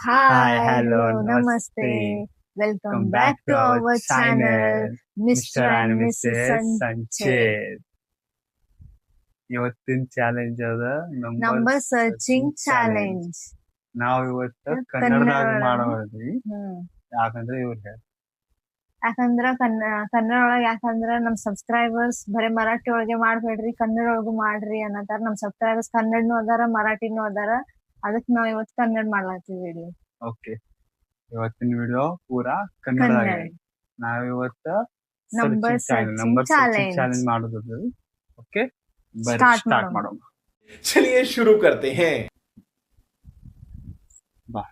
Hi, Hi, hello, hello, namaste. namaste. Welcome Come back back to to our our channel, channel, Mr. Mr. and and Mrs. Mrs. Sanchez. Sanchez. ಇವತ್ತಿನ challenge ಅದ Number searching challenge. challenge. ನಾವ್ ಇವತ್ತ ಕನ್ನಡ ಕನ್ನಡದಾಗ ಒಳಗ ಮಾಡೋದ್ರಿ. ಯಾಕಂದ್ರೆ ಇವ್ರು ಯಾಕಂದ್ರ ಕನ್ನಡ ಒಳಗ ಯಾಕಂದ್ರ ನಮ್ ಸಬ್ಸ್ಕ್ರೈಬರ್ಸ್ ಬರೇ ಮರಾಠಿ ಒಳಗೆ ಮಾಡ್ಬೇಡ್ರಿ, ಕನ್ನಡ ಒಳಗು ಮಾಡ್ರಿ ಅನ್ನತಾರ. ನಮ್ ಸಬ್ಸ್ಕ್ರೈಬರ್ಸ್ ಕನ್ನಡನು ಅದಾರ, ಮರಾಠಿನೂ ಅದಾರ. ಅದಕ್ ನಾವ್ ಇವತ್ತು ಕನ್ನಡ ಮಾಡ್ಲಾತೀವಿ ವಿಡಿಯೋ. ಓಕೆ, ಇವತ್ತಿನ ವಿಡಿಯೋ ಪೂರಾ ಕನ್ನಡದಾಗ. ನಾವ್ ಇವತ್ತ ನಂಬರ್ ನಂಬರ್ ಚಾಲೆಂಜ್ ಚಾಲೆಂಜ್ ಮಾಡೋದು. ಓಕೆ, ಸ್ಟಾರ್ಟ್ ಮಾಡೋಣ. चलिए शुरू करते हैं। ಬಾ.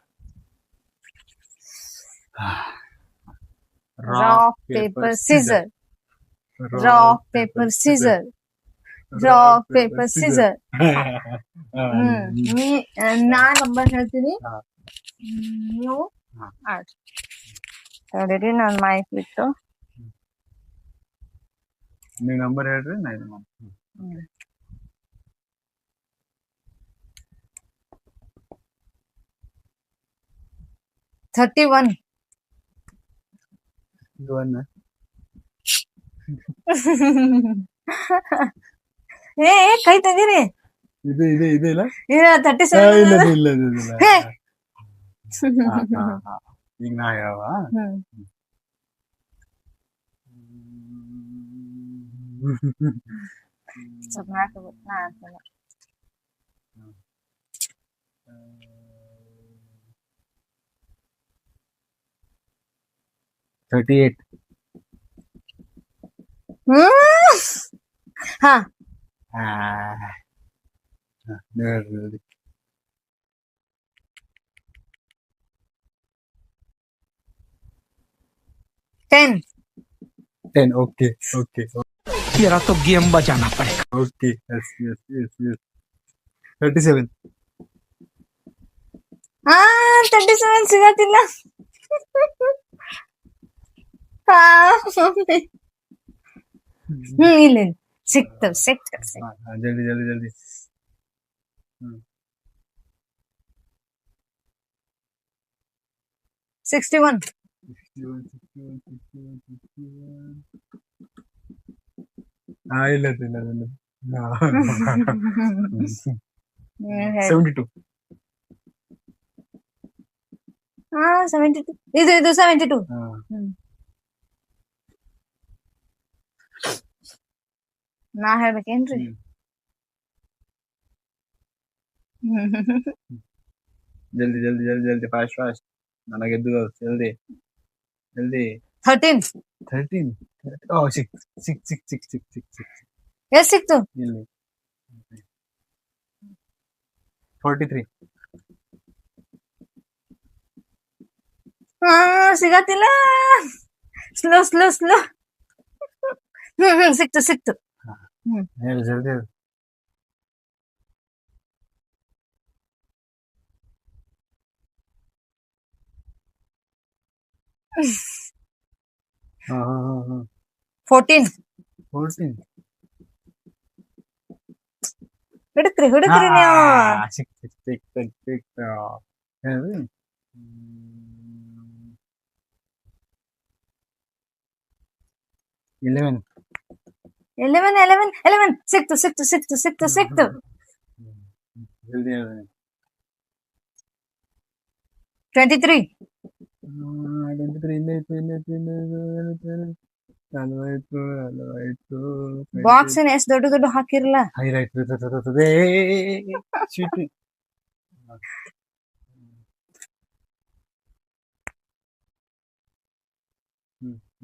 rock paper scissor rock paper scissor rock paper scissor ನಾ ನಂಬರ್ ಹೇಳ್ತೀನಿ, ನೀವು ತಡೀರಿ ನಾನು ಮೈಕ್ ಬಿಟ್ಟು. ನೀವು ನಂಬರ್ ಹೇಳ್ರಿ, ನಾ ಇದು ಮಾಡ್ತೀನಿ. 31 ಏ ಕೈ ತೆಗೀರಿ. ಇದು ಇಲ್ಲ 37 ಇಲ್ಲ ಈಗ ನಾ ಯಾವ $38. ಹಾ ನೋಡಿ. 10. ओके तेरा तो गेम बजाना पड़ेगा। Okay, yes 37. 37 ಸಿಗತ್ತಿಲ್ಲ. ಇಲ್ಲ ಸಿಕ್ತು. ಜಲ್ದಿ 61 ಇಲ್ಲ 72. 72 ಇದು 72. ನಾ ಹೇಳ್ಬೇಕೇನ್ರಿ? ಜಲ್ದಿ ಫಾಸ್ಟ್ ನನಗೆ ಎದ್ದು ಜಲ್ದಿ 13 ಸಿಕ್ ಎಷ್ಟ್ ಸಿಕ್ತು? ಇಲ್ಲಿ 43. ಸಿಗತ್ತಿಲ್ಲ. ಸ್ಲೋ ಸಿಕ್ತು. ಹೇಳಿ ಜಲ್ದಿ. ಹಾ 14 ಹಿಡಿತ್ರಿ ನೀವು. ಸಿಕ್ತ ಹೇಳಿ. 11 ಸಿಕ್ತು. ಜಲ್ದಿ ಹೇಳಿ. 23 ಬಾಕ್ಸ್ ಎಷ್ಟು ದೊಡ್ಡ ಹಾಕಿರಲ್ಲ.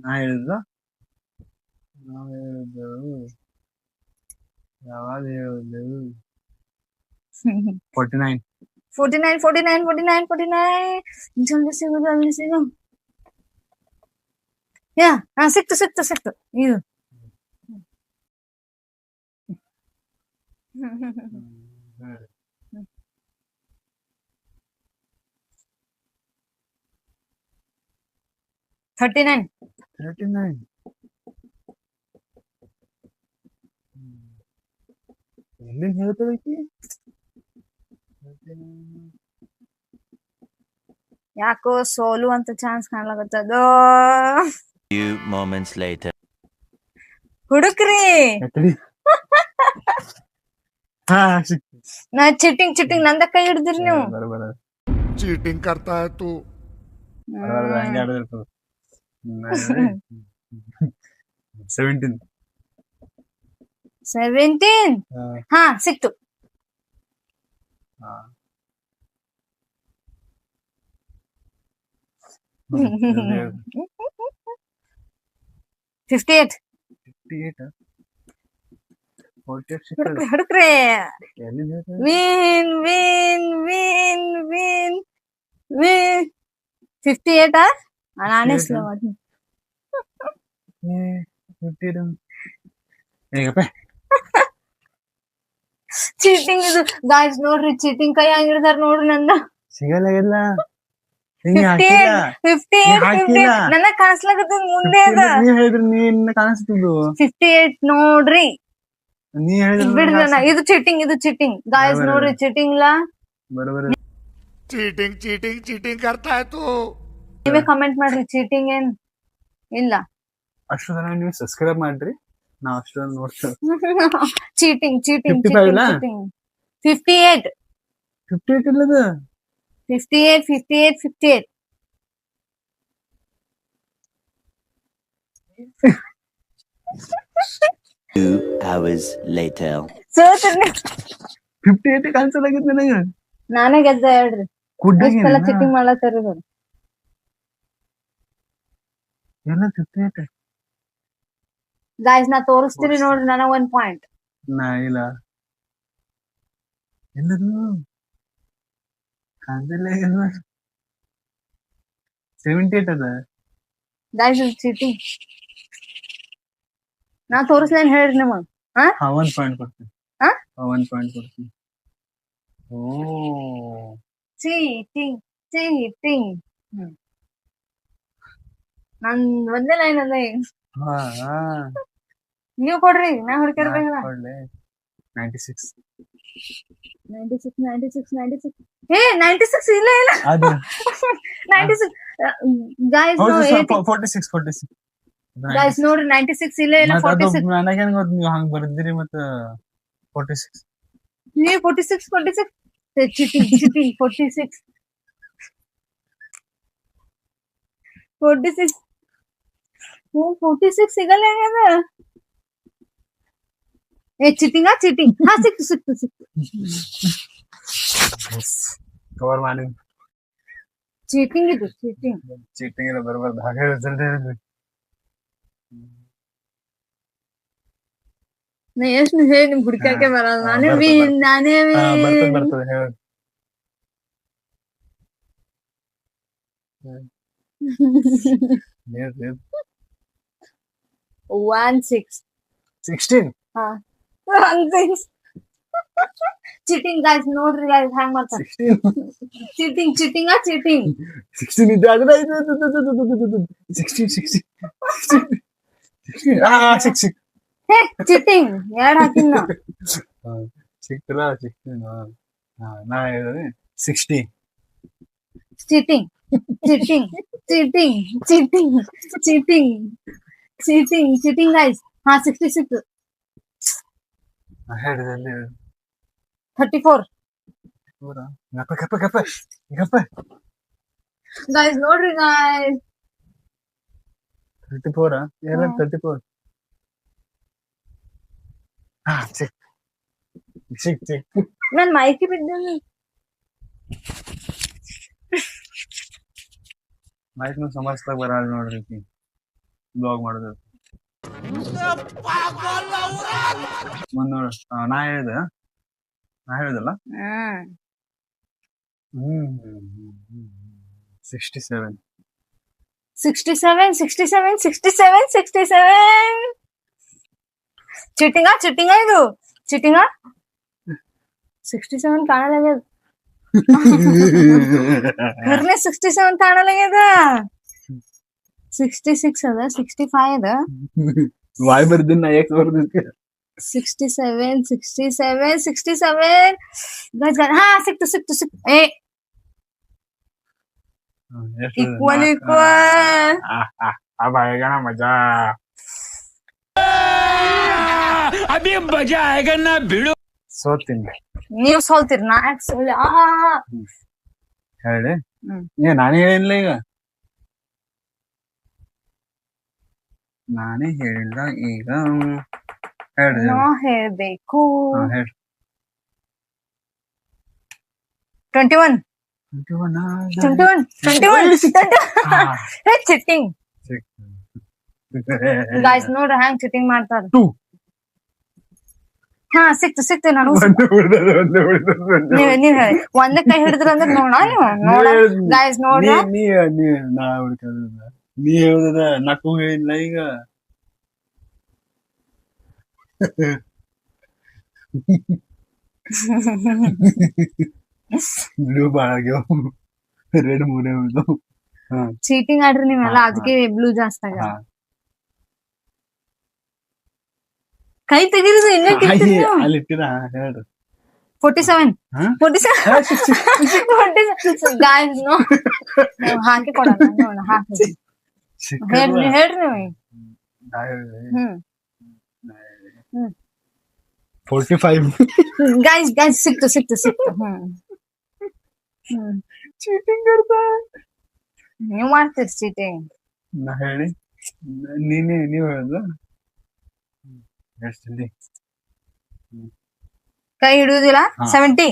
ನಾ ಹೇಳಿದ್ದು ಯಾವಾಗ ಹೇಳಿದ್ದೆವು? 49. ಜಲ್ದಿ ಸಿಗು. ಯಾ ಸಿಕ್ತು ಇದು. 39 ಎಲ್ಲಿಂದ ಹೇಳ್ತದಕ್ಕೆ? ಯಾಕೋ ಸೋಲು ಅಂತ ಚಾನ್ಸ್ ಕಾಣ್ಲಾಗತ್ತದ. Few moments later. ಹುಡುಕ್ರಿ. ತಡಿ. ಹಾ ಸಿಕ್ತು. ನಾ ಚಿಟ್ಟಿಂಗ್ ನಂದ ಕೈ ಹಿಡ್ದಿರಿ ನೀವು. ಬರೋಬರ चीटिंग करता है तू. ಹಂಗೆ ಆಡೋದಿರ್ತದ. 17. 17. ಹಾ ಸಿಕ್ತು. 58. 58. 48 ಸಿಕ್ತದೆ. ಹುಡುಕ್ರಿ. ಎಲ್ಲಿಂದ ಹೇಳ್ತಾರೆ? Win win win win win 58 ನಾನೇ ಸ್ಲೋ ಮಾಡಿ 58. ಹೇಗಪ್ಪ ಚೀಟಿಂಗ್ ಇದು ಗಾಯ್ಸ್ ನೋಡ್ರಿ ಚೀಟಿಂಗ್ ಕೈ ಹಂಗಿರ್ತಾರ ನೋಡ್ರಿ ನಂದ. ಸಿಗಲ್ಲ ಹಿಂಗೆ ಹಾಕಿಲ್ಲ. 58 ನನ್ನ ಕಾಣಿಸ್ಲಾಗತ್ತದ ಮುಂದೆ ಅದ. ನೀ ಹೇಳಿದ್ರೆ ನೀನ್ ಕಾಣಿಸ್ತಿದ್ದು. 58 ನೋಡ್ರಿ. ನೀ ಇದ್ ಹೇಳಿದ್ರೆ ಬಿಡ್ರಿ ಅಣ್ಣ, ಇದು ಚೀಟಿಂಗ್ ಗಾಯ್ಸ್ ನೋಡ್ರಿ ಚೀಟಿಂಗ್ ಇಲ್ಲ. ಬರೋಬರ चीटिंग करता है तू. ನೀವೇ ಕಮೆಂಟ್ ಮಾಡ್ರಿ ಚೀಟಿಂಗ್ ಏನ್ ಇಲ್ಲ. ಅಷ್ಟು ಜನ ನೀವು ಸಬ್ಸ್ಕ್ರೈಬ್ ಮಾಡ್ರಿ, ನಾವ್ ಅಷ್ಟು ಜನ ನೋಡ್ತೇವೆ. ಚೀಟಿಂಗ್ 55 ಇಲ್ಲ? 58 58 ಇಲ್ಲದ 58. 2 hours later. ಸೋತ್ರಿ. 58 ಕ್ಯಾನ್ಸಲ್ ಆಗಿದ್ ನನಗೆ. ನಾನೇ ಗೆದ್ದ ಹೇಳ್ರಿ. ಇಷ್ಟೆಲ್ಲ ಚೀಟಿಂಗ್ ಮಾಡ್ಲತ್ತಾರ ಇವ್ರು. ಎಲ್ಲ 58. ಗಾಯ್ಸ್ ನಾ ತೋರಿಸ್ತೀನಿ ನೋಡ್ರಿ ನನಗ 1 ಪಾಯಿಂಟ್. ನಾ ಇಲ್ಲ ಎಲ್ಲದು ಕಾಣ್ತಿಲ್ಲ ಎಲ್ಲ. 78 ಅದ. ಗಾಯ್ಸ್ ಇದು ಚೀಟಿಂಗ್. ನಾ ತೋರಿಸ್ಲೇನ್ ಹೇಳ್ರಿ ನಿಮಗ್. 1 ಪಾಯಿಂಟ್ ಕೊಡ್ತೀನಿ. ಹಾ? 1 ಪಾಯಿಂಟ್ ಕೊಡ್ತೀನಿ. ಓ ಚೀಟಿಂಗ್ ನನ್ ಒಂದೇ ಲೈನ್ ಅದ ಈಗ. ಹಾ ನೀವ್ ಕೊಡ್ರಿ ನಾ ಹುಡ್ಕಿರ್ಬೇಕಲ್ಲ. 96. 96 ಏ 96 ಇಲ್ಲ ಅದು 96 ಗಾಯ್ಸ್ ಹೌದು, ನೋ 46. ಗಾಯ್ಸ್ ನೋಡ್ರಿ 96 ಇಲ್ಲ ಮತ್ತ್ ಅದು 46. ನನಗೇನ್ ಗೊತ್ತು ನೀವು ಹಂಗ್ ಬರ್ದಿರಿ ಮತ್ತ 46. ನೀವು 46 ಚೀಟಿಂಗ್ 46 46 ಸಿಗಲ್ಲ ಆಗ್ಯದ. ಏ ಚೀಟಿಂಗ್ ಹಾ ಸಿಕ್ತು ಕವರ್ ಮಾಡಿ. ಚೀಟಿಂಗ್ ಇದು ಚೀಟಿಂಗ್. ಚೀಟಿಂಗ್ ಎಲ್ಲ ಬರ್ಬಾರ್ದು, ಹಾಗೆ ರಿಸಲ್ಟ್ ಹೇಳಿದ್ವಿ. ನಾ ಎಷ್ಟು ಹೇಳಿ ನಿಮ್ ಹುಡ್ಕಾಕೆ ಬರಲ್ಲ. ನಾನೇ ಬರ್ತದೆ ಹೇಳಿ. 16. ಹಾ 16 ಚೀಟಿಂಗ್ ಗಾಯ್ಸ್ ನೋಡ್ರಿ ಗಾಯ್ಸ್ ಹ್ಯಾಂಗ್ ಮಾಡ್ತಾರ. ಚೀಟಿಂಗ್ 16 ಇದೆ ಆದ್ರೆ 16. ಹೇ ಚೀಟಿಂಗ್ ಎರಡ್ ಹಾಕಿನ ನಾ. ಸಿಕ್ತಲ್ಲ 16. ನಾ ಹೇಳಿದ್ರೆ 60. Cheating guys. ಹಾ 66 ಹೇಳಿದಲ್ಲಿ 34 ಗಪ್ಪ ಗೈಸ್ ನೋಡ್ರಿ ಗೈಸ್. 34 ಎಲ್ಲ 34. ಹಾ ಸಿಕ್ ನನ್ ಮೈಕಿ ಬಿದ್ದಲ್ಲಿ ಮೈಕ್ ನ ಸಮಾಜದಾಗ ಬರಲ್ಲ ನೋಡ್ರಿ ಬ್ಲಾಗ್ ಮಾಡೋದು. ಮುಂದೋಡ ನಾ ಹೇಳ್ದಲ್ಲ. 67. 67 ಚೀಟಿಂಗ ಇದು ಚೀಟಿಂಗ 67 ಕಾಣಲಾಗ್ಯದ. 67 ಕಾಣಲಾಗ್ಯದ. 66 ಅದ 65 ಅದ. ವಾಯ್ ಬರ್ದಿನ ನಾ ಯಾಕೆ ಬರ್ದಿದ್ದೆ. 67 ಗೈಸ್ ಹಾ ಸಿಕ್ತು ಏ Equal, equal. अब आएगा ना मजा. अभी मजा आएगा ना भिड़ो. ಸೋತೀನಿ. ನೀವ್ ಸೋಲ್ತೀರಿ ನಾ ಯಾಕೆ ಸೋಲಿ ಹೇಳಿ. ಹ್ಮ್. ನಾನೇ ಹೇಳಿಲ್ಲ ಈಗ. ನಾನೇ ಹೇಳಿಲ್ಲ ಈಗ. ಹೇಳಿ. ನೋ ಹೇಳ್ಬೇಕು. ಹೇಳಿ. 21. ಚಿಟ್ಟಿಂಗ್ ಗಾಯ್ಸ್ ನೋಡ್ರಿ ಹ್ಯಾಂಗ್ ಚಿಟ್ಟಿಂಗ್ ಮಾಡ್ತಾರ. ಹಾ ಸಿಕ್ತು ನಾನು ನೀವ್ ಹೇಳಿ ಒಂದೇ ಕೈ ಹಿಡಿದ್ರ ಅಂದ್ರೆ ನೋಡ ನೋಡ ಗಾಯ್ಸ್ ನೋಡ್ರ. ನೀ ಹೇಳಿದ ನಕ್ಕು ಹೇಳಿಲ್ಲ ಈಗ. ಬ್ಲೂ ಬಾಳ ಆಗ್ಯಾವ, ರೆಡ್ ಮೂರೇ ಉಳ್ದಾವ. ಚೀಟಿಂಗ್ ಆಡ್ರಿ ನೀವೆಲ್ಲ, ಅದಕ್ಕೆ ಬ್ಲೂ ಜಾಸ್ತಿ ಆಗ. ಕೈ ತೆಗೀರಿದು ಇಲ್ಲೇ ಅಲ್ಲಿ ಇಟ್ಟಿರ ಹೇಳ್ರಿ. 47 ಗಾಯ್ಸ್ ನೋ ಹಾಕಿ ಕೊಡೋಣ ನೋಡ ಹಾಕಿ ಹೇಳ್ರಿ ನೀವು. 45. ಗಾಯ್ಸ್ ಸಿಕ್ತು. ಚೀಟಿಂಗ್ करता है. ನೀವ್ ಮಾಡ್ತೀರಿ ಚೀಟಿಂಗ್. ನಾ ಹೇಳಿ ನೀವ್ ಹೇಳದ ಎಷ್ಟು ಕೈ ಹಿಡಿಯುದಿಲ್ಲ. 70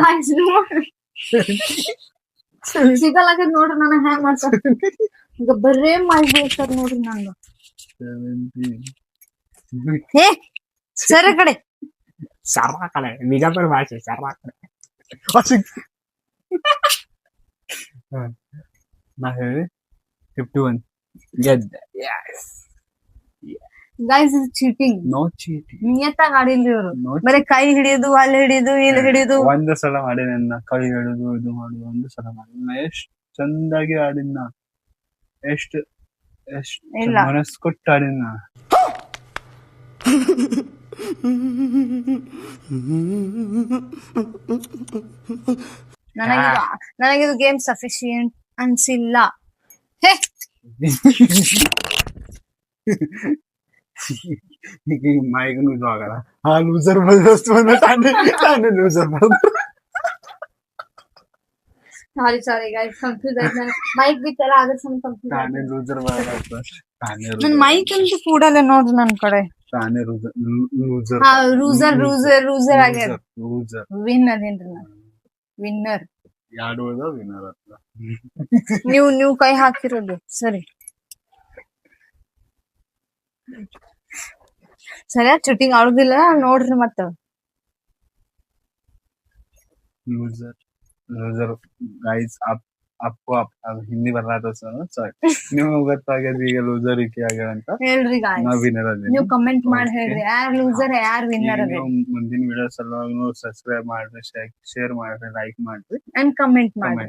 ಗಾಯ್ಸ್ ಸಿಗಲ್ಲ ನೋಡ್ರಿ ನನಗ್ ಹ್ಯಾಂಗ್ ಮಾಡ್ತಾರ. ಈಗ ಬರೇ ಮಾಡ್ಬಿಡ್ತಾರ ನೋಡ್ರಿ ನಂಗ. 70. ಏ ಸರಿ ಕಡೆ ಸರ್ವ ಕಡೆ ಬಿಜಾಪುರ ಭಾಷೆ ಸರ್ವ ಕಡೆ. ನಾ ಹೇಳಿ 51 ಗೆದ್ದೆ. ಗಾಯ್ಸ್ ಇದು ಚೀಟಿಂಗ್. No cheating. ನಿಯತ್ತಾಗಿ ಆಡಿಲ್ರಿ ಇವ್ರು. No ಬರೀ ಕೈ ಹಿಡಿಯೋದು ಅಲ್ಲಿ ಹಿಡಿಯೋದು ಇಲ್ಲಿ ಹಿಡಿಯೋದು. ಒಂದ್ ಸಲ ಮಾಡಿನ ಕೈ ಹಿಡಿದು ಇದು ಮಾಡುದು ಒಂದು ಸಲ ಮಾಡಿನ. ಎಷ್ಟ್ ಚಂದಾಗಿ ಆಡಿನ, ಎಷ್ಟ್ ಇಲ್ಲ. ಮನಸ್ ಕೊಟ್ಟು ಆಡಿನ. ನನಗಿದು ಗೇಮ್ ಸಫಿಶಿಯಂಟ್ ಅನ್ಸಿಲ್ಲ. ಹೇ ಮಾಯಿಗೂ ಇದು ಆಗಲ್ಲ. ಆ ಲೂಸರ್ ಬಂದಷ್ಟು ಬಂದ ತಾನೇ ಲೂಸರ್ ಬಂದ. ಸಾರಿ ಗೈಸ್ ಕನ್ಫ್ಯೂಸ್ ಆಯ್ತು. ಮೈಕ್ ಬಿತ್ತಲ್ಲ ಅದ್ರ ಸಮ ಕನ್ಫ್ಯೂಸ್ ತಾನೇ ಆಯ್ತು. ಲೂಸರ್ ಬಂದ. ತಾನೇ ನನ್ ಮೈಕ್ ಅಂತೂ ಕೂಡಲ್ಲ ನೋಡ್ರಿ ನನ್ ಕಡೆ. ತಾನೇ ಲೂಸರ್. ಹಾ ಲೂಸರ್ ಆಗ್ಯಾರ. ಲೂಸರ್ ವಿನ್ ಅದೇನ್ರಿ ನಾನು ವಿನ್ನರ್. ಎರಡು ವಿನ್ನರ್ ಅಂತ. ನೀವು ಕೈ ಹಾಕ್ತಿರೋದು ಸರಿ. ಸರಿಯಾಗಿ ಚೀಟಿಂಗ್ ಆಡುದಿಲ್ಲ ನೋಡ್ರಿ ಮತ್ತ. लूजर गाइस आपको हिंदी बन रहा था सॉरी ನೀವು ಗೊತ್ತಾಗಿದೆ ಈಗ ಲೂಸರ್ ಇಕ್ಕೆ ಆಗ್ಯಾರ ಅಂತ ಹೇಳ್ರಿ ಗಾಯ್ಸ್. ನಾವು ವಿನ್ನರ್ ಅದೇ. ನೀವು ಕಮೆಂಟ್ ಮಾಡಿ ಹೇಳ್ರಿ ಯಾರ್ ಲೂಸರ್ ಯಾರ್ ವಿನ್ನರ್ ಅದೇ. ಮುಂದಿನ ವಿಡಿಯೋಸ್ ಎಲ್ಲ ಸಬ್ಸ್ಕ್ರೈಬ್ ಮಾಡ್ರಿ, ಶೇರ್ ಮಾಡ್ರಿ, ಲೈಕ್ ಮಾಡ್ರಿ ಅಂಡ್ ಕಮೆಂಟ್ ಮಾಡಿ.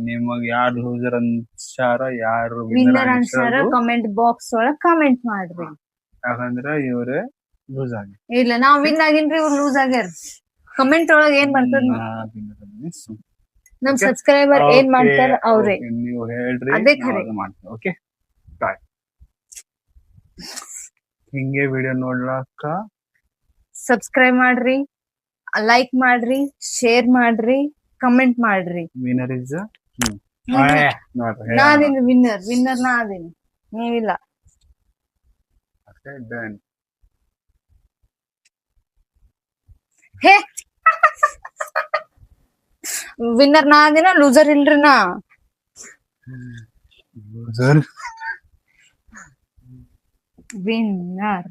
ನಿಮಗೆ ಯಾರು ಲೂಸರ್ ಅನ್ಸಾರ ಯಾರು ವಿನ್ನರ್ ಅನ್ಸಾರ ಕಮೆಂಟ್ ಬಾಕ್ಸ್ ಒಳಗ್ ಕಮೆಂಟ್ ಮಾಡ್ರಿ. ಯಾಕಂದ್ರೆ ಇವ್ರೆ ಲೂಸ್ ಆಗಿ ಇಲ್ಲ ನಾವ್ ವಿನ್ ಆಗಿನ್ರಿ ಇವ್ರು ಲೂಸ್ ಆಗ್ಯಾರ. ಕಮೆಂಟ್ ಒಳಗ್ ಏನ್ ಬರ್ತದ ನಮ್ ಸಬ್ಸ್ಕ್ರೈಬರ್ ಏನ್ ಮಾಡ್ತಾರ ಅವ್ರೆ ನೀವು ಹೇಳ್ರಿ ಅದೇ ಖರೆ ಮಾಡ್ತೀವಿ. Okay bye. ಹಿಂಗೆ ವಿಡಿಯೋ ನೋಡ್ಲಕ್ಕ ಸಬ್ಸ್ಕ್ರೈಬ್ ಮಾಡ್ರಿ, ಲೈಕ್ ಮಾಡ್ರಿ, ಶೇರ್ ಮಾಡ್ರಿ, ಕಮೆಂಟ್ ಮಾಡ್ರಿ. ವಿನ್ನರ್ ಇಸ್ ನಾನೇನು ವಿನ್ನರ್ ನಾ ಅದೀನಿ, ನೀವಿಲ್ಲ. ಹೇ ವಿನ್ನರ್ ನಾ ಅದಿನ, ಲೂಸರ್ ಇಲ್ರಿ ನಾ. ವಿನ್ನರ್